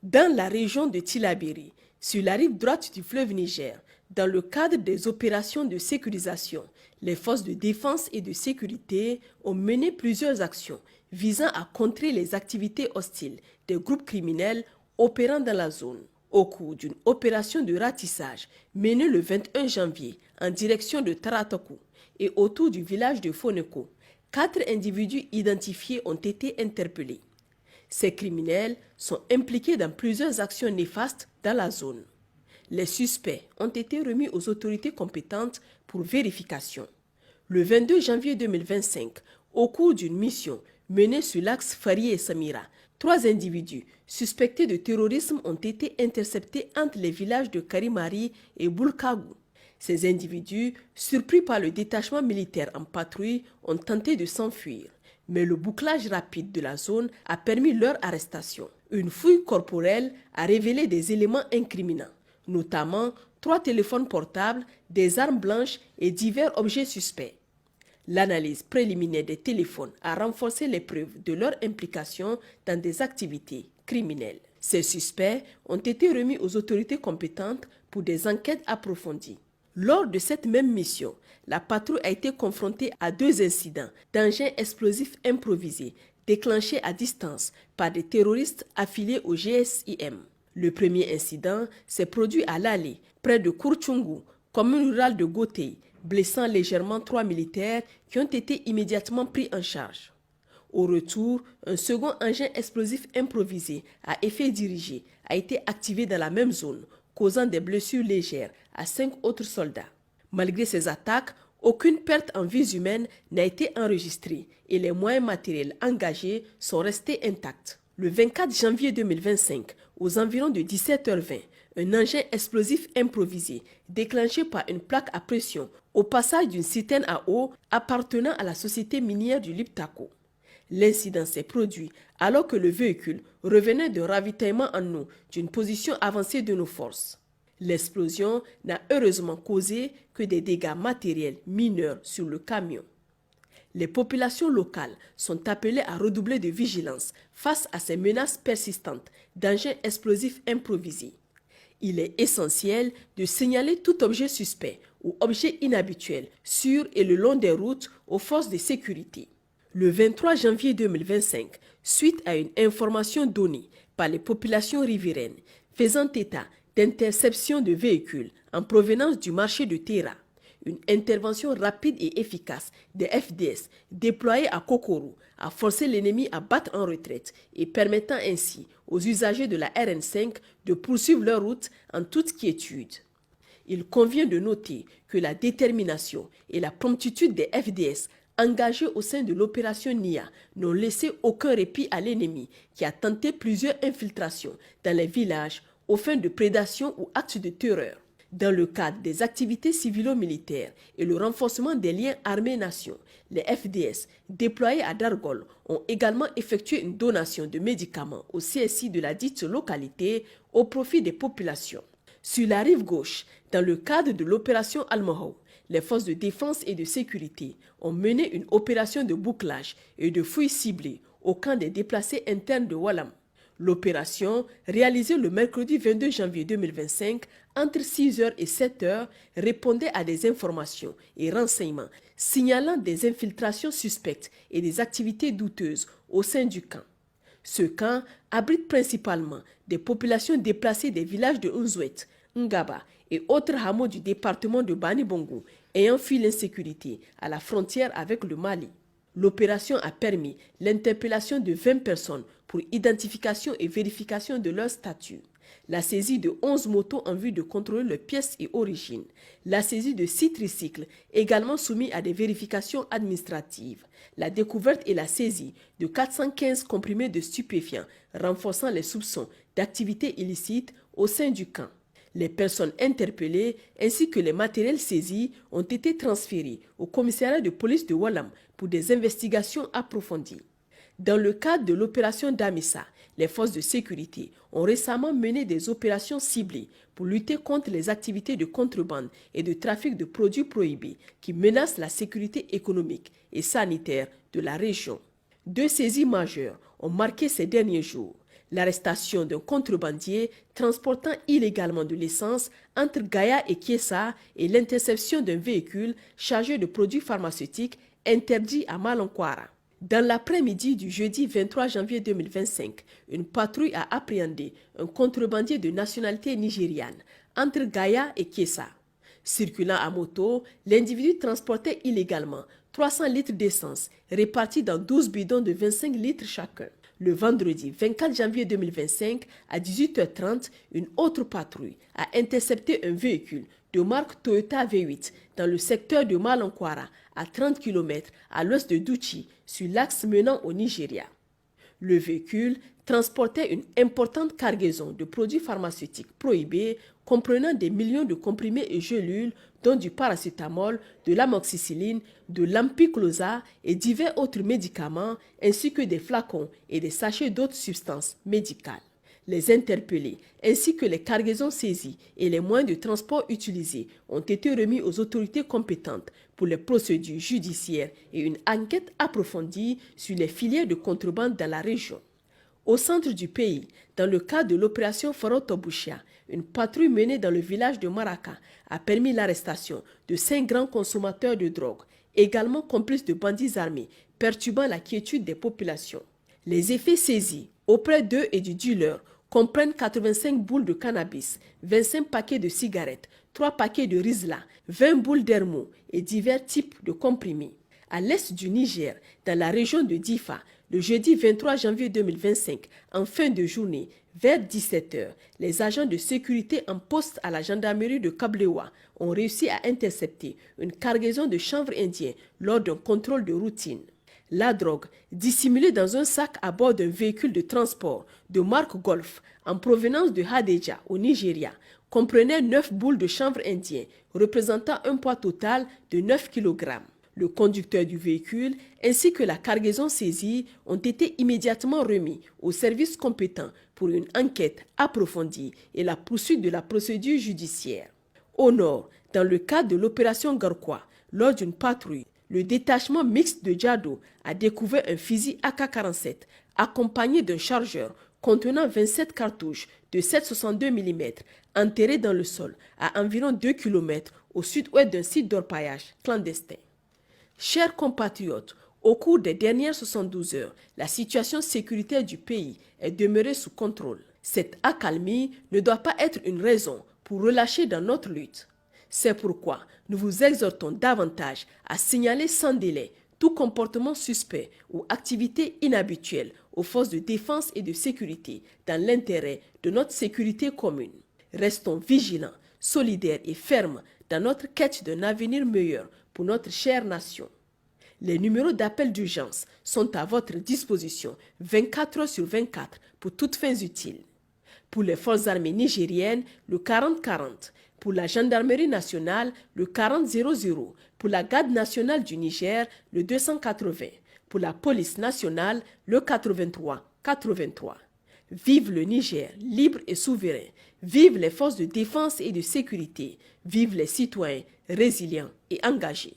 Dans la région de Tillabéri, sur la rive droite du fleuve Niger, dans le cadre des opérations de sécurisation, les forces de défense et de sécurité ont mené plusieurs actions visant à contrer les activités hostiles des groupes criminels opérant dans la zone. Au cours d'une opération de ratissage menée le 21 janvier en direction de Taratakou et autour du village de Foneko, 4 individus identifiés ont été interpellés. Ces criminels sont impliqués dans plusieurs actions néfastes dans la zone. Les suspects ont été remis aux autorités compétentes pour vérification. Le 22 janvier 2025, au cours d'une mission menée sur l'axe Fari et Samira, 3 individus suspectés de terrorisme ont été interceptés entre les villages de Karimari et Boulkagou. Ces individus, surpris par le détachement militaire en patrouille, ont tenté de s'enfuir. Mais le bouclage rapide de la zone a permis leur arrestation. Une fouille corporelle a révélé des éléments incriminants, notamment 3 téléphones portables, des armes blanches et divers objets suspects. L'analyse préliminaire des téléphones a renforcé les preuves de leur implication dans des activités criminelles. Ces suspects ont été remis aux autorités compétentes pour des enquêtes approfondies. Lors de cette même mission, la patrouille a été confrontée à 2 incidents d'engins explosifs improvisés déclenchés à distance par des terroristes affiliés au GSIM. Le premier incident s'est produit à Lalé, près de Kourtchoungou, commune rurale de Gotei, blessant légèrement 3 militaires qui ont été immédiatement pris en charge. Au retour, un second engin explosif improvisé à effet dirigé a été activé dans la même zone, causant des blessures légères à 5 autres soldats. Malgré ces attaques, aucune perte en vies humaines n'a été enregistrée et les moyens matériels engagés sont restés intacts. Le 24 janvier 2025, aux environs de 17h20, un engin explosif improvisé déclenché par une plaque à pression au passage d'une citerne à eau appartenant à la société minière du Liptako. L'incident s'est produit alors que le véhicule revenait de ravitaillement en eau d'une position avancée de nos forces. L'explosion n'a heureusement causé que des dégâts matériels mineurs sur le camion. Les populations locales sont appelées à redoubler de vigilance face à ces menaces persistantes d'engins explosifs improvisés. Il est essentiel de signaler tout objet suspect ou objet inhabituel sur et le long des routes aux forces de sécurité. Le 23 janvier 2025, suite à une information donnée par les populations riveraines faisant état d'interception de véhicules en provenance du marché de Terra, une intervention rapide et efficace des FDS déployée à Kokoro a forcé l'ennemi à battre en retraite et permettant ainsi aux usagers de la RN5 de poursuivre leur route en toute quiétude. Il convient de noter que la détermination et la promptitude des FDS engagés au sein de l'opération NIA n'ont laissé aucun répit à l'ennemi qui a tenté plusieurs infiltrations dans les villages aux fins de prédation ou actes de terreur. Dans le cadre des activités civilo-militaires et le renforcement des liens armées-nations, les FDS déployés à Dargol ont également effectué une donation de médicaments au CSI de la dite localité au profit des populations. Sur la rive gauche, dans le cadre de l'opération Al-Mahou, les forces de défense et de sécurité ont mené une opération de bouclage et de fouilles ciblées au camp des déplacés internes de Walam. L'opération, réalisée le mercredi 22 janvier 2025, entre 6h et 7h, répondait à des informations et renseignements signalant des infiltrations suspectes et des activités douteuses au sein du camp. Ce camp abrite principalement des populations déplacées des villages de Unzouet, Ngaba et autres hameaux du département de Bani Bongo ayant fui l'insécurité à la frontière avec le Mali. L'opération a permis l'interpellation de 20 personnes pour identification et vérification de leur statut, la saisie de 11 motos en vue de contrôler leurs pièces et origines, la saisie de 6 tricycles également soumis à des vérifications administratives, la découverte et la saisie de 415 comprimés de stupéfiants renforçant les soupçons d'activités illicites au sein du camp. Les personnes interpellées ainsi que les matériels saisis ont été transférés au commissariat de police de Walam pour des investigations approfondies. Dans le cadre de l'opération Damissa, les forces de sécurité ont récemment mené des opérations ciblées pour lutter contre les activités de contrebande et de trafic de produits prohibés qui menacent la sécurité économique et sanitaire de la région. 2 saisies majeures ont marqué ces derniers jours. L'arrestation d'un contrebandier transportant illégalement de l'essence entre Gaya et Kiessa et l'interception d'un véhicule chargé de produits pharmaceutiques interdits à Malankwara. Dans l'après-midi du jeudi 23 janvier 2025, une patrouille a appréhendé un contrebandier de nationalité nigériane entre Gaya et Kiessa. Circulant à moto, l'individu transportait illégalement 300 litres d'essence répartis dans 12 bidons de 25 litres chacun. Le vendredi 24 janvier 2025, à 18h30, une autre patrouille a intercepté un véhicule de marque Toyota V8 dans le secteur de Malankwara, à 30 km à l'ouest de Douchi, sur l'axe menant au Nigeria. Le véhicule transportait une importante cargaison de produits pharmaceutiques prohibés comprenant des millions de comprimés et gélules dont du paracétamol, de l'amoxicilline, de l'ampicloza et divers autres médicaments ainsi que des flacons et des sachets d'autres substances médicales. Les interpellés ainsi que les cargaisons saisies et les moyens de transport utilisés ont été remis aux autorités compétentes pour les procédures judiciaires et une enquête approfondie sur les filières de contrebande dans la région. Au centre du pays, dans le cadre de l'opération Forotobushia, une patrouille menée dans le village de Maraka a permis l'arrestation de 5 grands consommateurs de drogue, également complices de bandits armés, perturbant la quiétude des populations. Les effets saisis auprès d'eux et du dealer comprennent 85 boules de cannabis, 25 paquets de cigarettes, 3 paquets de Rizla, 20 boules d'Hermo et divers types de comprimés. À l'est du Niger, dans la région de Difa, le jeudi 23 janvier 2025, en fin de journée, vers 17h, les agents de sécurité en poste à la gendarmerie de Kablewa ont réussi à intercepter une cargaison de chanvre indien lors d'un contrôle de routine. La drogue, dissimulée dans un sac à bord d'un véhicule de transport de marque Golf en provenance de Hadejia au Nigeria, comprenait 9 boules de chanvre indien représentant un poids total de 9 kg. Le conducteur du véhicule ainsi que la cargaison saisie ont été immédiatement remis aux services compétents pour une enquête approfondie et la poursuite de la procédure judiciaire. Au nord, dans le cadre de l'opération Garkwa, lors d'une patrouille, le détachement mixte de Djado a découvert un fusil AK-47 accompagné d'un chargeur contenant 27 cartouches de 7,62 mm enterré dans le sol à environ 2 km au sud-ouest d'un site d'orpaillage clandestin. Chers compatriotes, au cours des dernières 72 heures, la situation sécuritaire du pays est demeurée sous contrôle. Cette accalmie ne doit pas être une raison pour relâcher dans notre lutte. C'est pourquoi nous vous exhortons davantage à signaler sans délai tout comportement suspect ou activité inhabituelle aux forces de défense et de sécurité dans l'intérêt de notre sécurité commune. Restons vigilants, solidaires et fermes dans notre quête d'un avenir meilleur pour notre chère nation. Les numéros d'appel d'urgence sont à votre disposition 24 heures sur 24 pour toutes fins utiles. Pour les forces armées nigériennes, le 40-40. Pour la gendarmerie nationale, le 40-00. Pour la garde nationale du Niger, le 280. Pour la police nationale, le 83-83. Vive le Niger, libre et souverain. Vive les forces de défense et de sécurité. Vive les citoyens résilients et engagés.